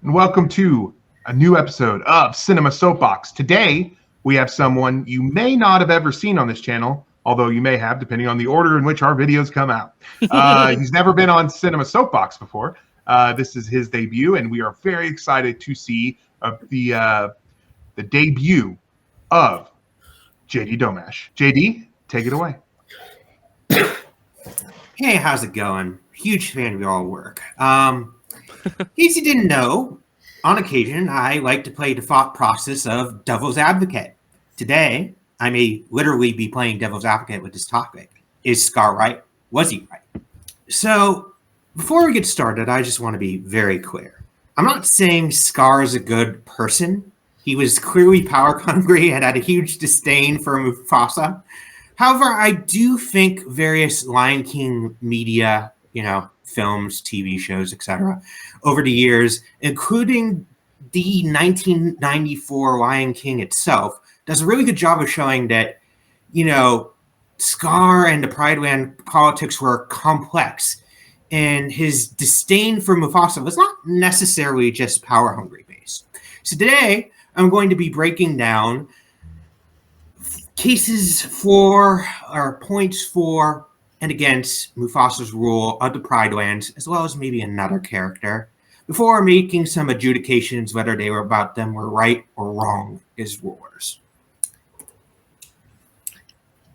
and welcome to a new episode of Cinema Soapbox. Today, we have someone you may not have ever seen on this channel, although you may have, depending on the order in which our videos come out. He's never been on Cinema Soapbox before. This is his debut, and we are very excited to see the debut of JD Domash. JD, take it away. Hey, how's it going? Huge fan of your work. In case you didn't know, on occasion, I like to play the thought process of devil's advocate. Today, I may literally be playing devil's advocate with this topic. Is Scar right? Was he right? So, before we get started, I just want to be very clear. I'm not saying Scar is a good person. He was clearly power hungry and had a huge disdain for Mufasa. However, I do think various Lion King media, films, TV shows, etc., over the years, including the 1994 Lion King itself, does a really good job of showing that, Scar and the Pride Land politics were complex, and his disdain for Mufasa was not necessarily just power hungry based. So today, I'm going to be breaking down cases for, or points for and against Mufasa's rule of the Pride Lands, as well as maybe another character, before making some adjudications whether they were right or wrong as rulers.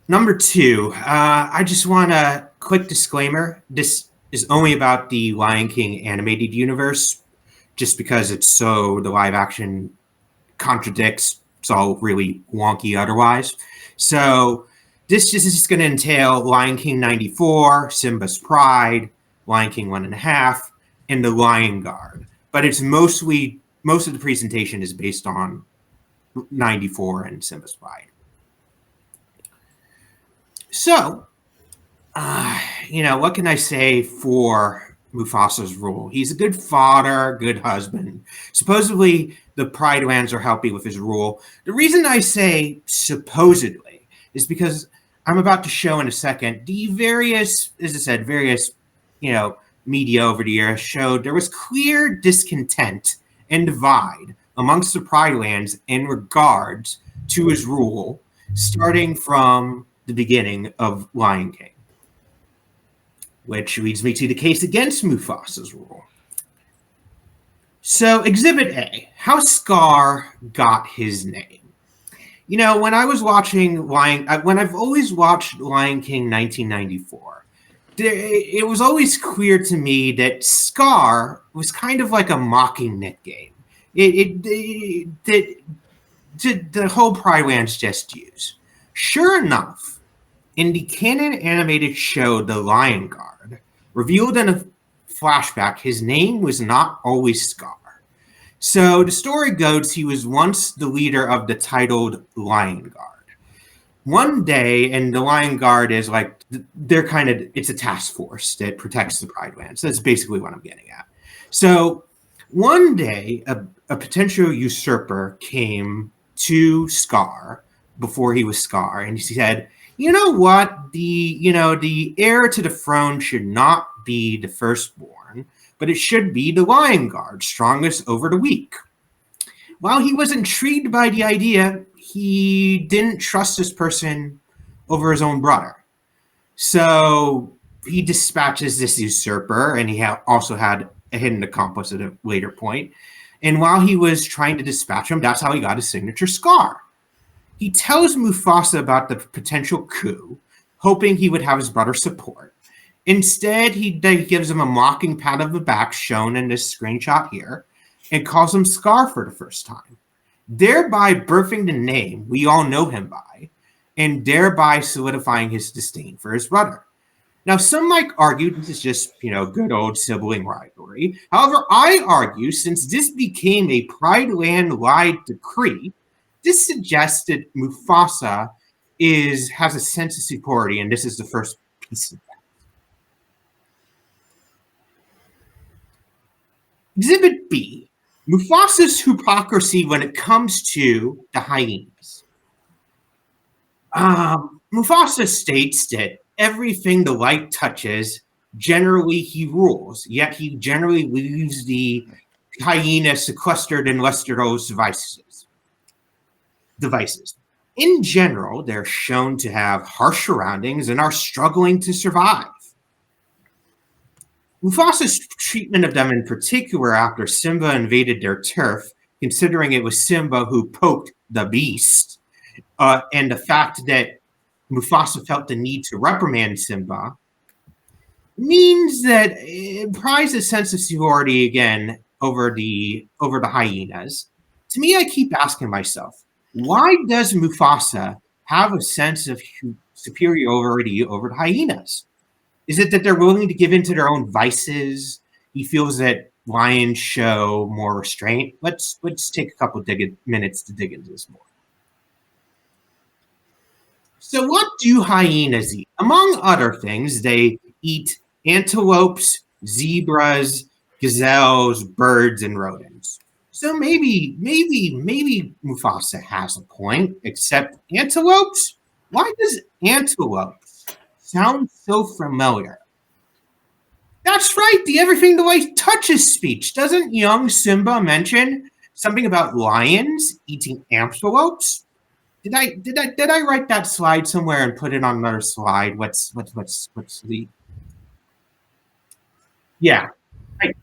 Number two, I just want a quick disclaimer. This is only about the Lion King animated universe, just because the live action contradicts. It's all really wonky otherwise. So this is just going to entail Lion King 94, Simba's Pride, Lion King 1.5, and the Lion Guard. But it's most of the presentation is based on 94 and Simba's Pride. So, what can I say for Mufasa's rule? He's a good father, good husband. Supposedly, the Pride Lands are helping with his rule. The reason I say supposedly is because I'm about to show in a second the various media over the years showed there was clear discontent and divide amongst the Pride Lands in regards to his rule, starting from the beginning of Lion King. Which leads me to the case against Mufasa's rule. So, Exhibit A, how Scar got his name. When I've always watched Lion King 1994, it was always clear to me that Scar was kind of like a mocking nickname. The whole Pride Lands just used. Sure enough, in the canon animated show The Lion Guard, revealed in a flashback, his name was not always Scar. So the story goes he was once the leader of the titled Lion Guard. One day, and the Lion Guard is it's a task force that protects the Pride Lands. That's basically what I'm getting at. So one day, a potential usurper came to Scar before he was Scar, and he said, you know what? The heir to the throne should not be the firstborn, but it should be the Lion Guard, strongest over the weak. While he was intrigued by the idea, he didn't trust this person over his own brother. So he dispatches this usurper, and he also had a hidden accomplice at a later point. And while he was trying to dispatch him, that's how he got his signature Scar. He tells Mufasa about the potential coup, hoping he would have his brother's support. Instead, he gives him a mocking pat on the back, shown in this screenshot here, and calls him Scar for the first time, thereby birthing the name we all know him by, and thereby solidifying his disdain for his brother. Now, some might argue this is just, good old sibling rivalry. However, I argue, since this became a Pride Land wide decree, this suggests that Mufasa has a sense of superiority, and this is the first piece of that. Exhibit B, Mufasa's hypocrisy when it comes to the hyenas. Mufasa states that everything the light touches, generally he rules, yet he generally leaves the hyena sequestered in Lester's devices. In general, they're shown to have harsh surroundings and are struggling to survive. Mufasa's treatment of them in particular after Simba invaded their turf, considering it was Simba who poked the beast, and the fact that Mufasa felt the need to reprimand Simba, means that it implies a sense of superiority again over the hyenas. To me, I keep asking myself, why does Mufasa have a sense of superiority over the hyenas? Is it that they're willing to give in to their own vices? He feels that lions show more restraint. Let's take a couple minutes to dig into this more. So what do hyenas eat? Among other things, they eat antelopes, zebras, gazelles, birds, and rodents. So maybe Mufasa has a point, except antelopes? Why does antelopes sound so familiar? That's right, the everything the light touches speech. Doesn't young Simba mention something about lions eating antelopes? Did I write that slide somewhere and put it on another slide? What's the? Yeah. Right.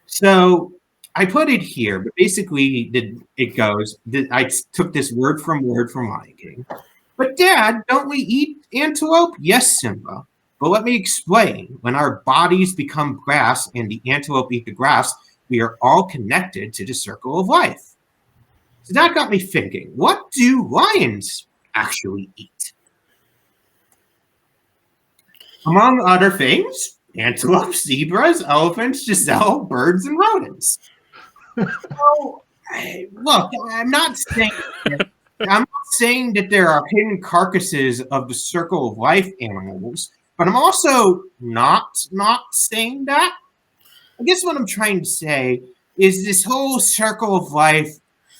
So I put it here, but basically it goes. I took this word from Lion King. But Dad, don't we eat antelope? Yes, Simba. But let me explain. When our bodies become grass and the antelope eat the grass, we are all connected to the circle of life. So that got me thinking, what do lions actually eat? Among other things, antelopes, zebras, elephants, gazelle, birds, and rodents. So, look, I'm not saying that there are hidden carcasses of the circle of life animals, but I'm also not saying that. I guess what I'm trying to say is this whole circle of life,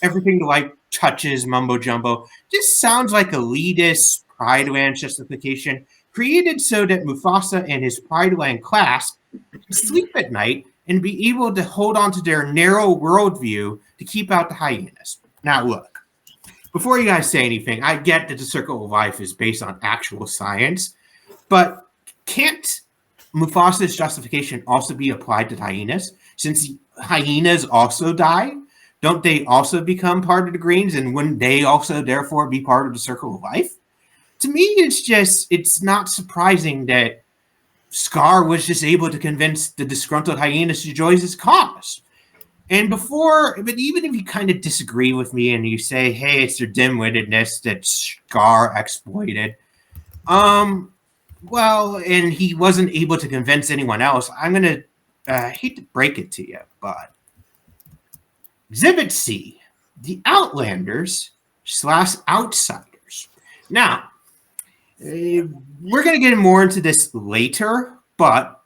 everything the light touches, mumbo jumbo, just sounds like elitist Pride Land justification created so that Mufasa and his Pride Land class can sleep at night and be able to hold on to their narrow worldview to keep out the hyenas. Now, look, before you guys say anything, I get that the circle of life is based on actual science, but can't Mufasa's justification also be applied to hyenas? Since hyenas also die, don't they also become part of the greens, and wouldn't they also therefore be part of the circle of life? To me, it's not surprising that Scar was just able to convince the disgruntled hyenas to join his cause. But even if you kind of disagree with me and you say, hey, it's their dim-wittedness that Scar exploited, well, and he wasn't able to convince anyone else, I'm going to hate to break it to you, but Exhibit C, the Outlanders / Outsiders. Now, we're going to get more into this later, but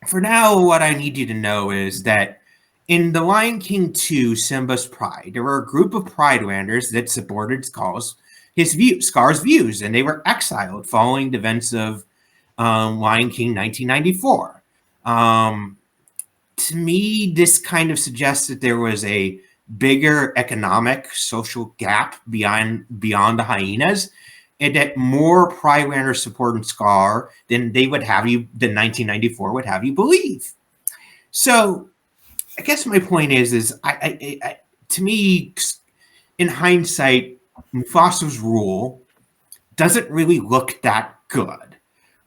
for now, what I need you to know is that in The Lion King 2, Simba's Pride, there were a group of Pridelanders that supported Scar's views, and they were exiled following the events of Lion King 1994. To me, this kind of suggests that there was a bigger economic, social gap beyond the hyenas, and that more Pridelanders supporting Scar than 1994 would have you believe. So, I guess my point is I to me, in hindsight, Mufasa's rule doesn't really look that good.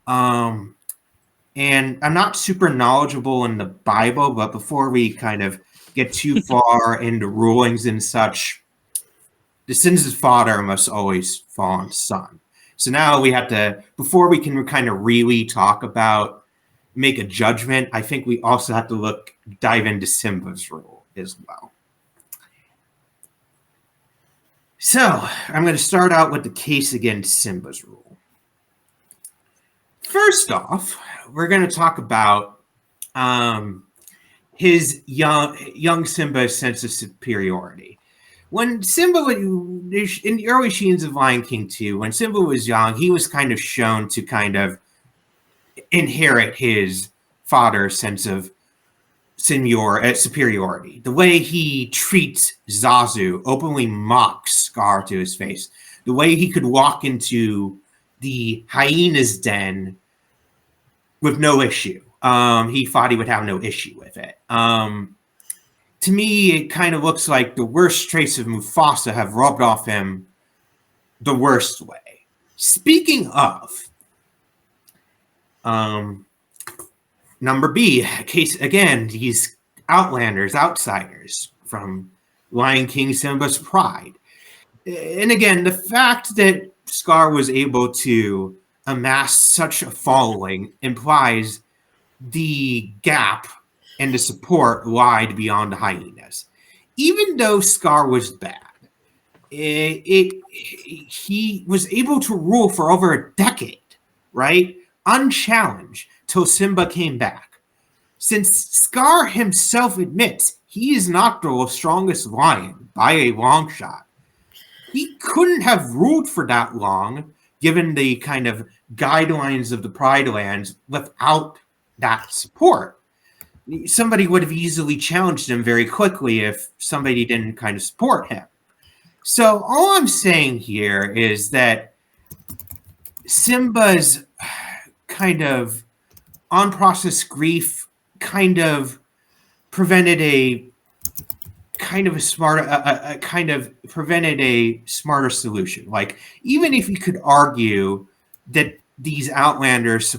And I'm not super knowledgeable in the Bible, but before we kind of get too far into rulings and such, the sins of father must always fall on son. So now we have to, before we can kind of really talk about, make a judgment, I think we also have to dive into Simba's rule as well. So I'm going to start out with the case against Simba's rule. First off, we're going to talk about his young Simba's sense of superiority. When Simba, in the early scenes of Lion King 2, when Simba was young, he was kind of shown to kind of inherit his father's sense of superiority. The way he treats Zazu, openly mocks Scar to his face. The way he could walk into the hyena's den with no issue. He thought he would have no issue with it. To me, it kind of looks like the worst traits of Mufasa have rubbed off him the worst way. Speaking of, number B, case again, these outlanders, outsiders from Lion King Simba's Pride. And again, the fact that Scar was able to amass such a following implies the gap and the support lied beyond the hyenas. Even though Scar was bad, he was able to rule for over a decade, right? Unchallenged till Simba came back. Since Scar himself admits he is not the strongest lion by a long shot, he couldn't have ruled for that long, given the kind of guidelines of the Pride Lands, without that support. Somebody would have easily challenged him very quickly if somebody didn't kind of support him. So all I'm saying here is that Simba's kind of unprocessed grief kind of prevented a smarter solution. Like, even if you could argue that these outlanders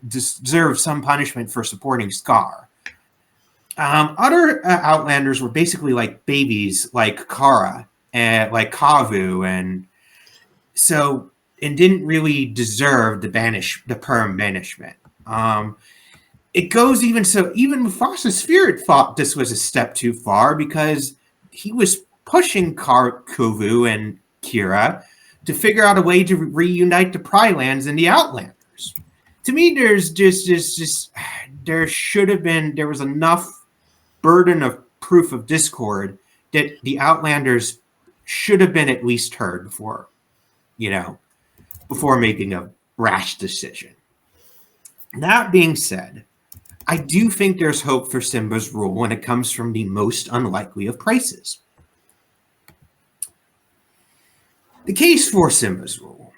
deserve some punishment for supporting Scar, other outlanders were basically like babies, like Kara and like Kavu, and didn't really deserve the perm banishment. It goes even Mufasa's spirit thought this was a step too far, because he was pushing Kovu and Kira to figure out a way to reunite the Pride Lands and the Outlanders. To me, there was enough burden of proof of discord that the Outlanders should have been at least heard before making a rash decision. That being said, I do think there's hope for Simba's rule when it comes from the most unlikely of places. The case for Simba's rule.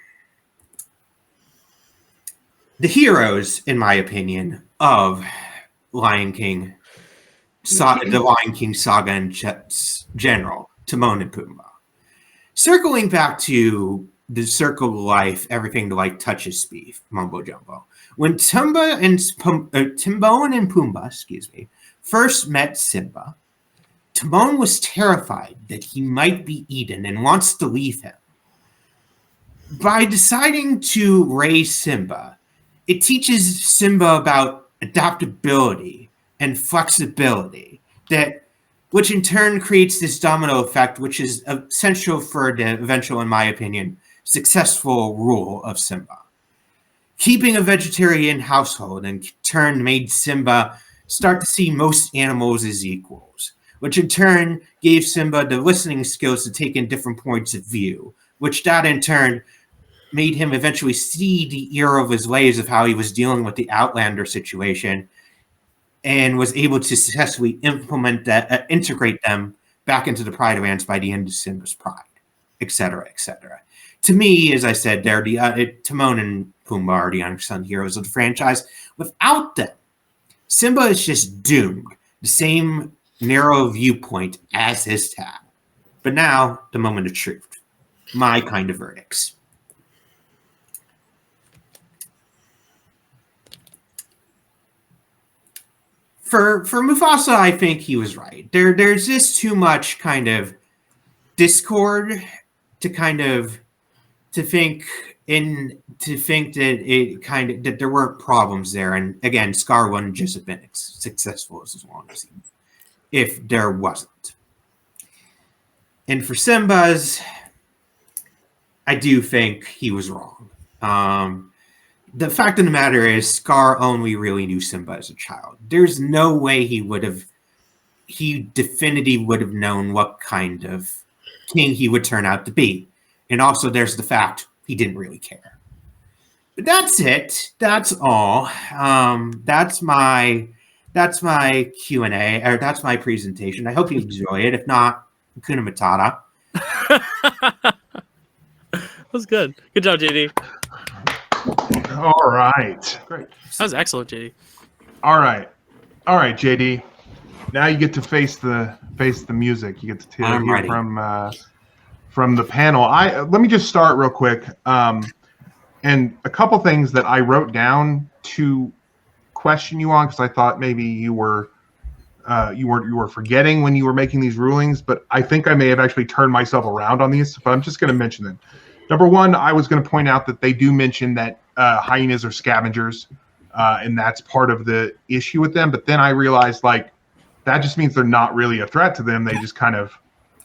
The heroes, in my opinion, of Lion King, the Lion King saga in general, Timon and Pumbaa. Circling back to the circle of life, everything to like touches beef, mumbo jumbo. When Timon and Pumbaa, first met Simba, Timon was terrified that he might be eaten and wants to leave him. By deciding to raise Simba, it teaches Simba about adaptability and flexibility, which in turn creates this domino effect, which is essential for the eventual, in my opinion, successful rule of Simba. Keeping a vegetarian household in turn made Simba start to see most animals as equals, which in turn gave Simba the listening skills to take in different points of view, which that in turn made him eventually see the error of his ways of how he was dealing with the Outlander situation, and was able to successfully integrate them back into the Pride Lands by the end of Simba's Pride, etc., etc. To me, as I said, they're Timon and Pumbaa are the unsung heroes of the franchise. Without them, Simba is just doomed. The same narrow viewpoint as his dad. But now, the moment of truth. My kind of verdicts. For Mufasa, I think he was right. There's just too much kind of discord to think that there weren't problems there. And again, Scar wouldn't just have been successful as long as if there wasn't. And for Simba's, I do think he was wrong. The fact of the matter is, Scar only really knew Simba as a child. There's no way he definitively would have known what kind of king he would turn out to be. And also there's the fact he didn't really care. But that's it. That's all. That's my that's my Q&A, or that's my presentation. I hope you enjoy it. If not, Hakuna Matata. That was good. Good job, JD. All right. Great. That was excellent, JD. All right, JD. Now you get to face the music. You get to hear from the panel. Let me just start real quick. And a couple things that I wrote down to question you on, because I thought maybe you were forgetting when you were making these rulings, but I think I may have actually turned myself around on these, but I'm just going to mention them. Number one, I was going to point out that they do mention that hyenas are scavengers, and that's part of the issue with them. But then I realized, like, that just means they're not really a threat to them. They just kind of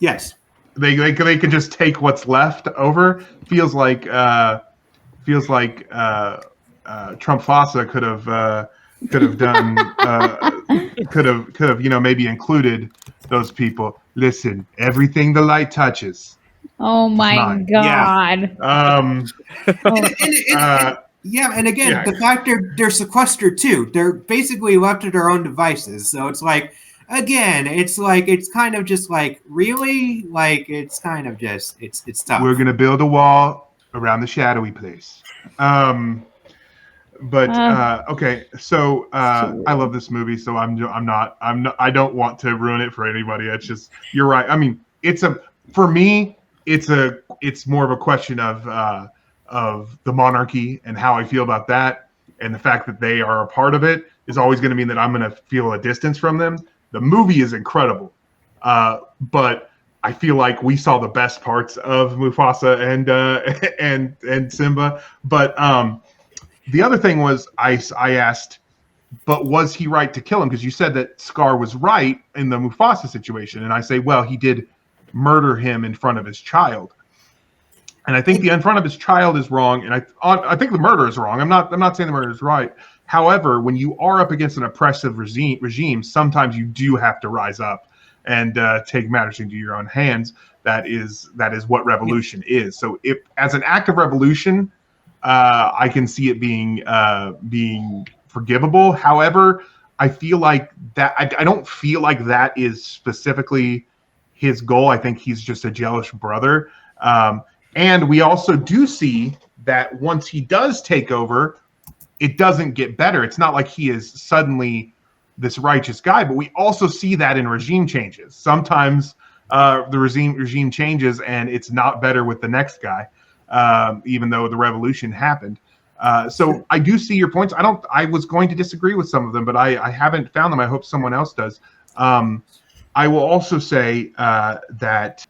Yes. They can just take what's left over. Feels like Trumpfasa could have done could have maybe included those people. Listen, everything the light touches. Oh my God. Yeah. And again, the fact they're sequestered too. They're basically left to their own devices. So it's like, again, it's kind of just like, really? Like, it's kind of just, it's tough. We're going to build a wall around the shadowy place. Okay. So I love this movie, so I don't want to ruin it for anybody. It's just, you're right. I mean, for me, it's more of a question of the monarchy and how I feel about that, and the fact that they are a part of it is always going to mean that I'm going to feel a distance from them. The movie is incredible, but I feel like we saw the best parts of Mufasa and Simba. But the other thing was I asked, but was he right to kill him? Because you said that Scar was right in the Mufasa situation, and I say, well, he did murder him in front of his child, and I think the in front of his child is wrong, and I think the murder is wrong. I'm not saying the murder is right. However, when you are up against an oppressive regime, sometimes you do have to rise up and take matters into your own hands. That is what revolution is. So, if as an act of revolution, I can see it being forgivable. However, I feel like that I don't feel like that is specifically his goal. I think he's just a jealous brother. And we also do see that once he does take over, it doesn't get better. It's not like he is suddenly this righteous guy, but we also see that in regime changes. Sometimes the regime changes and it's not better with the next guy, even though the revolution happened. So I do see your points. I was going to disagree with some of them, but I haven't found them. I hope someone else does. I will also say that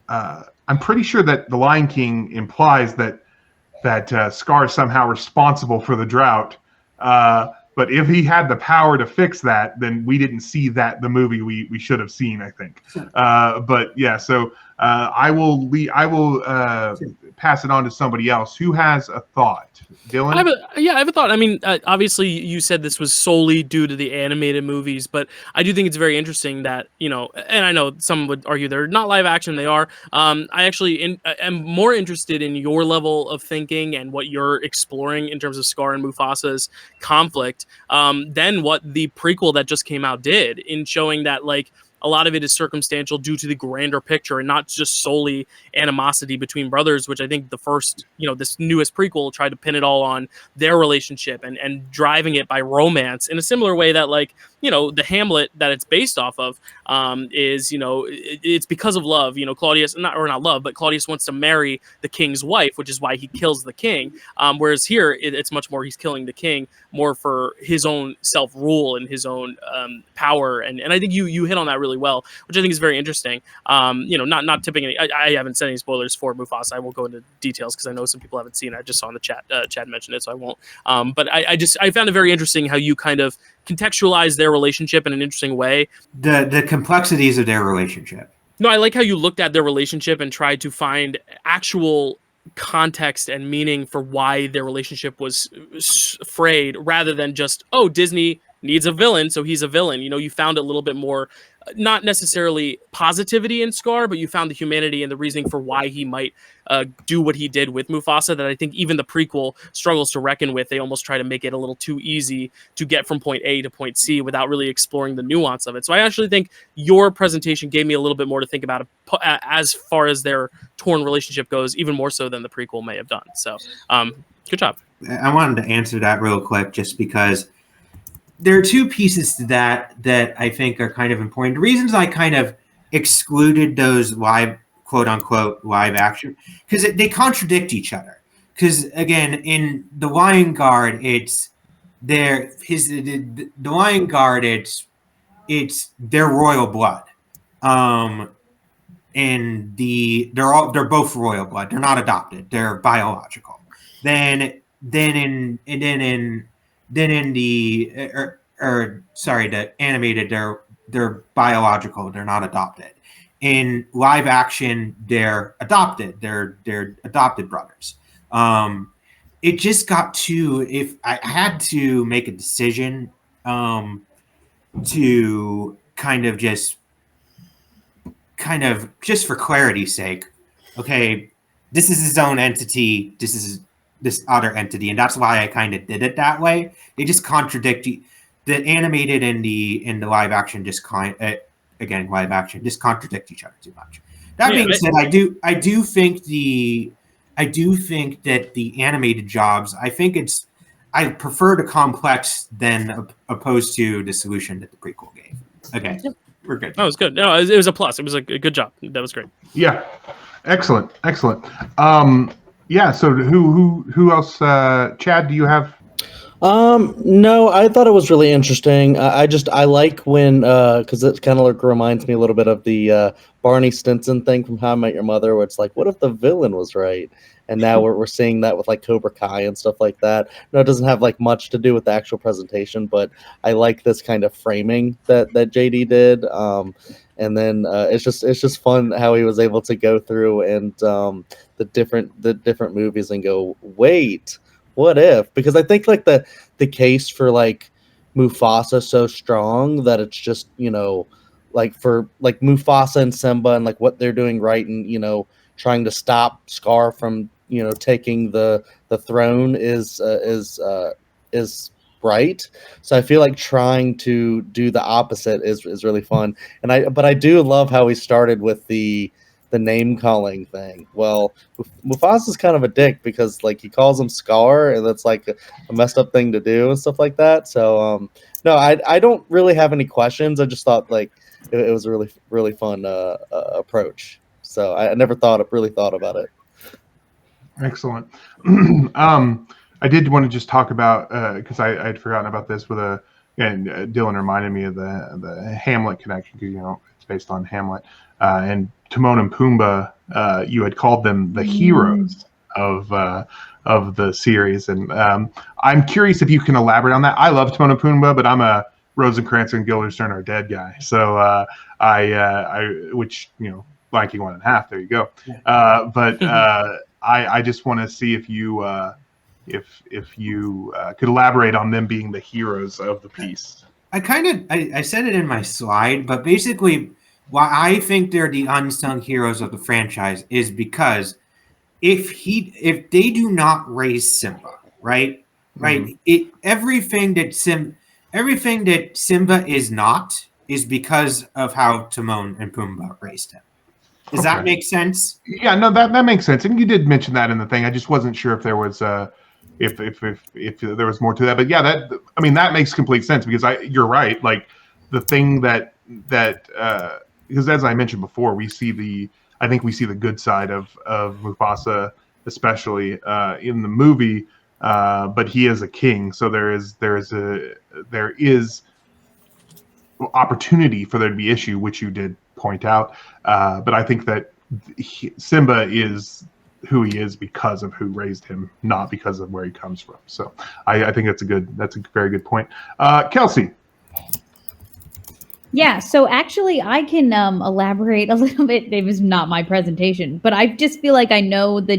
I'm pretty sure that The Lion King implies that Scar is somehow responsible for the drought. But if he had the power to fix that, then we didn't see the movie we should have seen, I think. But yeah, so I will pass it on to somebody else who has a thought. Dylan? I have a thought. I mean, obviously you said this was solely due to the animated movies, but I do think it's very interesting that, and I know some would argue they're not live action, they are. I actually am more interested in your level of thinking and what you're exploring in terms of Scar and Mufasa's conflict than what the prequel that just came out did, in showing that, like, a lot of it is circumstantial due to the grander picture and not just solely animosity between brothers, which I think the first, this newest prequel tried to pin it all on their relationship and driving it by romance in a similar way that, like, the Hamlet that it's based off of is, it's because of love. Claudius, not love, but Claudius wants to marry the king's wife, which is why he kills the king. Whereas here, it's much more he's killing the king more for his own self-rule and his own power. And I think you hit on that really well, which I think is very interesting. Not tipping any. I haven't said any spoilers for Mufasa. I won't go into details because I know some people haven't seen it. I just saw in the chat. Chad mentioned it, so I won't. But I found it very interesting how you kind of contextualize their relationship in an interesting way. The complexities of their relationship. No, I like how you looked at their relationship and tried to find actual context and meaning for why their relationship was frayed, rather than just, Disney needs a villain, so he's a villain. You know, you found a little bit more, not necessarily positivity in Scar, but you found the humanity and the reasoning for why he might do what he did with Mufasa that I think even the prequel struggles to reckon with. They almost try to make it a little too easy to get from point A to point C without really exploring the nuance of it. So I actually think your presentation gave me a little bit more to think about as far as their torn relationship goes, even more so than the prequel may have done. So good job. I wanted to answer that real quick just because there are two pieces to that I think are kind of important. The reasons I kind of excluded those live, quote unquote, live action, because they contradict each other. Because again, in the Lion Guard, it's the Lion Guard, it's their royal blood. And they're both royal blood. They're not adopted. They're biological. Then in the animated, they're biological. They're not adopted. In live action, they're adopted. They're adopted brothers. It just got to, if I had to make a decision to kind of just for clarity's sake, okay, this is his own entity. This is this other entity, and that's why I kind of did it that way. They just contradict the animated and the live action. Live action just contradict each other too much. That being said, I do think that the animated jobs, I prefer the complex than opposed to the solution that the prequel gave. Okay, we're good. That was good. No, it was a plus. It was a good job. That was great. Yeah, excellent. Yeah. So who else? Chad, do you have? No, I thought it was really interesting. I like when, because it kind of reminds me a little bit of the Barney Stinson thing from How I Met Your Mother, where it's like, what if the villain was right? And now we're seeing that with like Cobra Kai and stuff like that. No, it doesn't have like much to do with the actual presentation, but I like this kind of framing that JD did. And then it's just fun how he was able to go through and the different movies and go, wait, what if? Because I think like the case for like Mufasa so strong that it's just, you know, like for like Mufasa and Simba and like what they're doing right and, you know, trying to stop Scar from, you know, taking the throne is right. So I feel like trying to do the opposite is really fun. But I do love how he started with the name calling thing. Well, Mufasa's kind of a dick because like he calls him Scar, and that's like a messed up thing to do and stuff like that. So no, I don't really have any questions. I just thought like it was a really fun approach. So I never really thought about it. Excellent. I did want to just talk about because I had forgotten about this and Dylan reminded me of the Hamlet connection because, you know, it's based on Hamlet and Timon and Pumbaa. You had called them the heroes of the series, and I'm curious if you can elaborate on that. I love Timon and Pumbaa, but I'm a Rosencrantz and Guildenstern are dead guy. So which, you know, blanking 1.5. There you go. But I just want to see if you could elaborate on them being the heroes of the piece. I said it in my slide, but basically why I think they're the unsung heroes of the franchise is because if they do not raise Simba, right? Mm-hmm. Everything that Simba is not is because of how Timon and Pumbaa raised him. Does that make sense? Yeah, no, that makes sense. And you did mention that in the thing. I just wasn't sure if there was if there was more to that. But yeah, that makes complete sense because you're right. Like the thing that because as I mentioned before, I think we see the good side of Mufasa, especially in the movie. But he is a king, so there is opportunity for there to be issue, which you did point out. But I think that Simba is who he is because of who raised him, not because of where he comes from. So I think that's a very good point. Kelsey. Yeah, so actually I can elaborate a little bit. It was not my presentation, but I just feel like I know the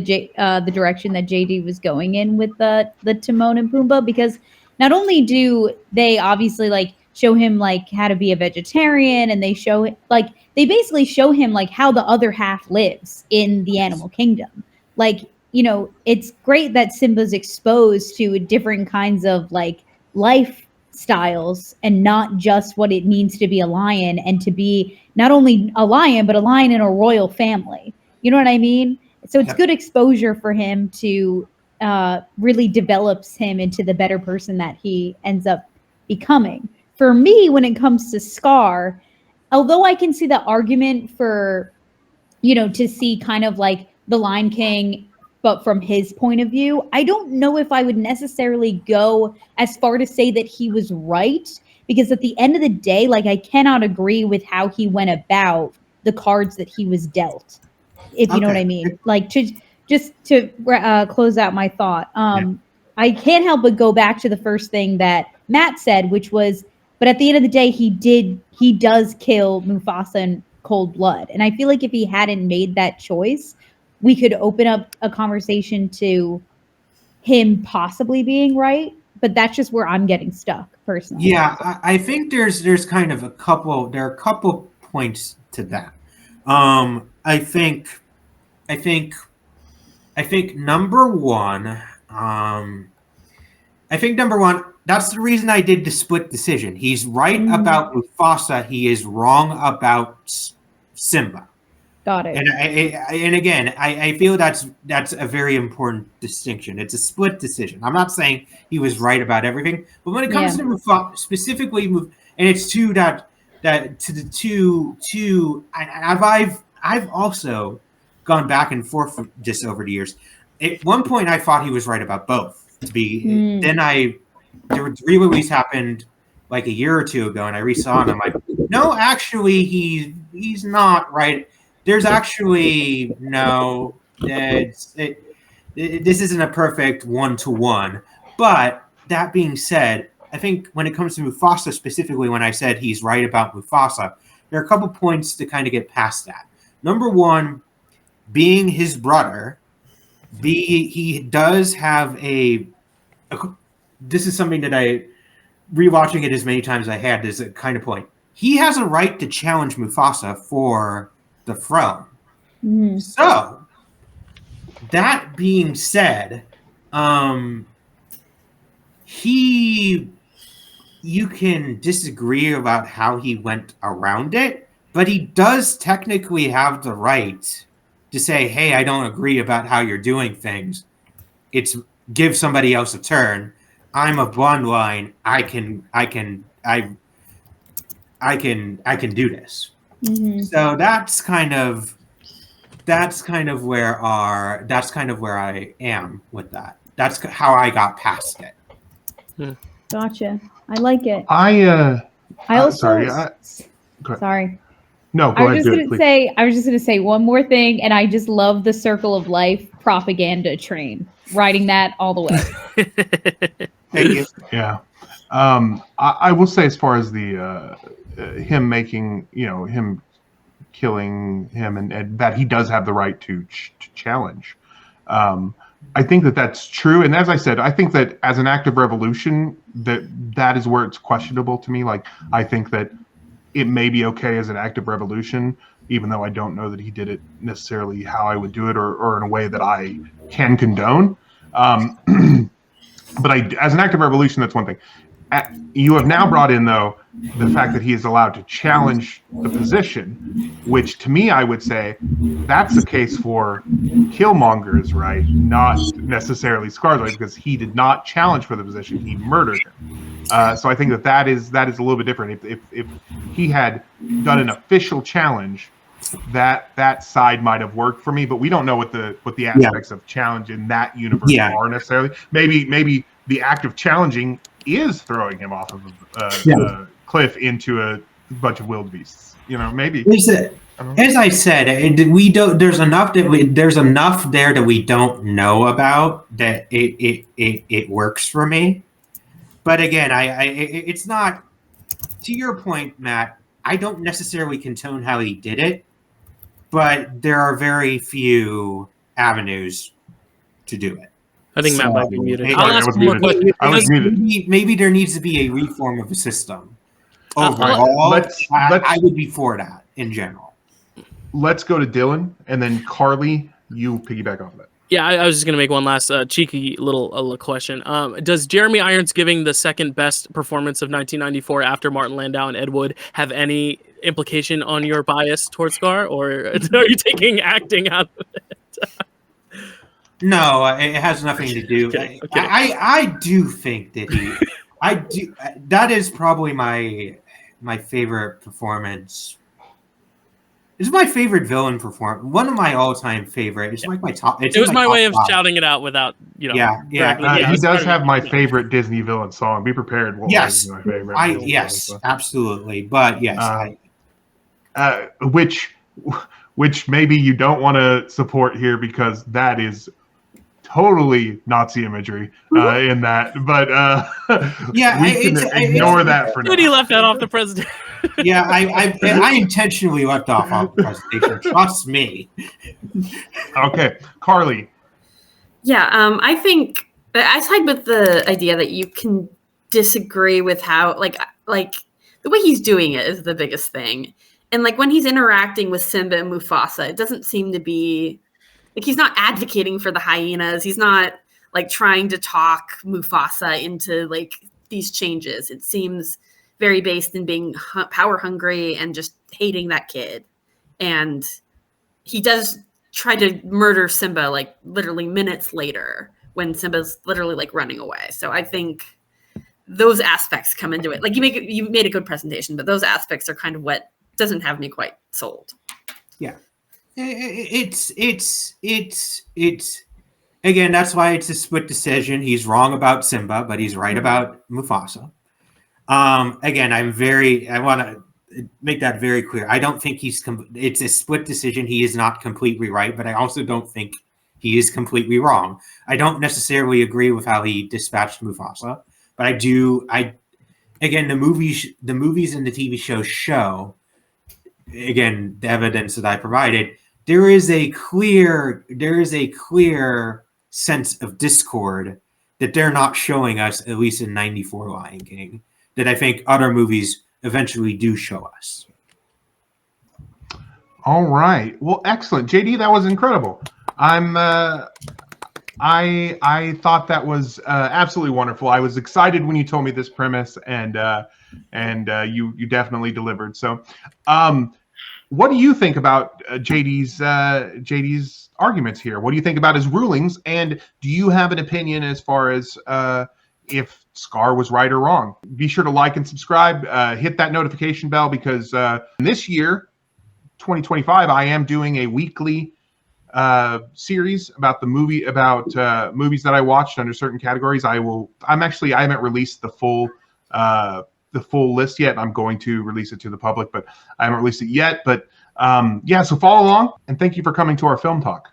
direction that JD was going in with the Timon and Pumbaa, because not only do they obviously like show him like how to be a vegetarian, and they show like they basically show him like how the other half lives in the animal kingdom. Like, you know, it's great that Simba's exposed to different kinds of like lifestyles and not just what it means to be a lion, and to be not only a lion but a lion in a royal family. You know what I mean? So it's good exposure for him to really develops him into the better person that he ends up becoming. For me, when it comes to Scar, although I can see the argument for, you know, to see kind of like the Lion King, but from his point of view, I don't know if I would necessarily go as far to say that he was right, because at the end of the day, like, I cannot agree with how he went about the cards that he was dealt, if you know what I mean. Like, just to close out my thought, I can't help but go back to the first thing that Matt said, which was, but at the end of the day, he does kill Mufasa in cold blood. And I feel like if he hadn't made that choice, we could open up a conversation to him possibly being right. But that's just where I'm getting stuck personally. Yeah, I think there's kind of a couple points to that. I think number one, that's the reason I did the split decision. He's right about Mufasa. He is wrong about Simba. Got it. And again, I feel that's a very important distinction. It's a split decision. I'm not saying he was right about everything, but when it comes to Mufasa, specifically, and it's to I've also gone back and forth just over the years. At one point, I thought he was right about both. Then there were re-release happened like a year or two ago, and I resaw it, and I'm like, no, actually, he's not right. There's actually no. This isn't a perfect 1-to-1. But that being said, I think when it comes to Mufasa specifically, when I said he's right about Mufasa, there are a couple points to kind of get past that. Number one, being his brother, he does have a. This is something that I, rewatching it as many times as I had, is a kind of point. He has a right to challenge Mufasa for the throne. So, that being said, you can disagree about how he went around it, but he does technically have the right to say, hey, I don't agree about how you're doing things. It's give somebody else a turn. I'm a bloodline. I can do this. So that's kind of where I am with that. That's how I got past it. Gotcha. I like it. I also sorry. Sorry. No, go ahead. I was just gonna say one more thing, and I just love the Circle of Life propaganda train. Riding that all the way. Thank you. Yeah. I will say, as far as the him making, him killing him, and that he does have the right to challenge. I think that that's true, and as I said, I think that as an act of revolution, that is where it's questionable to me. Like, I think that it may be okay as an act of revolution, even though I don't know that he did it necessarily how I would do it, or in a way that I can condone. But as an act of revolution, that's one thing. You have now brought in, though, the fact that he is allowed to challenge the position, which to me, I would say that's the case for Killmonger's right, not necessarily Scar's right, because he did not challenge for the position; he murdered him. So I think that is a little bit different. If he had done an official challenge, that side might have worked for me. But we don't know what the aspects of challenge in that universe are necessarily. Maybe the act of challenging is throwing him off of a cliff into a bunch of wildebeests. Maybe. As I said, we don't. There's enough there that we don't know about that it works for me. But again, it's not, to your point, Matt. I don't necessarily condone how he did it, but there are very few avenues to do it. I think Matt might be muted. Maybe- I'll Sorry, I ask was one more muted. question. I was muted. Maybe there needs to be a reform of the system. Uh, Overall, let's- I would be for that in general. Let's go to Dylan, and then Carly, you piggyback off of that. Yeah, I was just gonna make one last cheeky little question. Does Jeremy Irons giving the second best performance of 1994 after Martin Landau and Ed Wood have any implication on your bias towards Scar, or are you taking acting out of it? No, it has nothing to do. Okay. I do think that I do. That is probably my favorite performance. It's my favorite villain performance. One of my all-time favorite. It's like my top. It was my way of top 5. shouting it out without, Yeah. He does have my favorite Disney villain song. Be prepared. Yes, my favorite. yes, absolutely. But yes, which maybe you don't want to support here because that is totally Nazi imagery in that. But yeah, we can ignore that for now. But he left that off the president. Yeah, I intentionally left off the presentation. Trust me. Okay, Carly. Yeah, I think I side with the idea that you can disagree with how like the way he's doing it is the biggest thing. And like when he's interacting with Simba and Mufasa, it doesn't seem to be like he's not advocating for the hyenas. He's not like trying to talk Mufasa into like these changes. It seems very based in being power hungry and just hating that kid. And he does try to murder Simba like literally minutes later when Simba's literally like running away. So I think those aspects come into it. Like you made a good presentation, but those aspects are kind of what doesn't have me quite sold. Yeah. It's again, that's why it's a split decision. He's wrong about Simba, but he's right about Mufasa. Again, I want to make that very clear. I don't think it's a split decision. He is not completely right, but I also don't think he is completely wrong. I don't necessarily agree with how he dispatched Mufasa, but again, the movies and the TV show show, again, the evidence that I provided, there is a clear sense of discord that they're not showing us, at least in 94 Lion King, that I think other movies eventually do show us. All right. Well, excellent. JD, that was incredible. I thought that was absolutely wonderful. I was excited when you told me this premise, and you definitely delivered. So, what do you think about JD's arguments here? What do you think about his rulings? And do you have an opinion as far as if Scar was right or wrong? Be sure to like and subscribe. Hit that notification bell because this year, 2025, I am doing a weekly series about movies that I watched under certain categories. I haven't released the full list yet. I'm going to release it to the public, but I haven't released it yet. But so follow along, and thank you for coming to our film talk.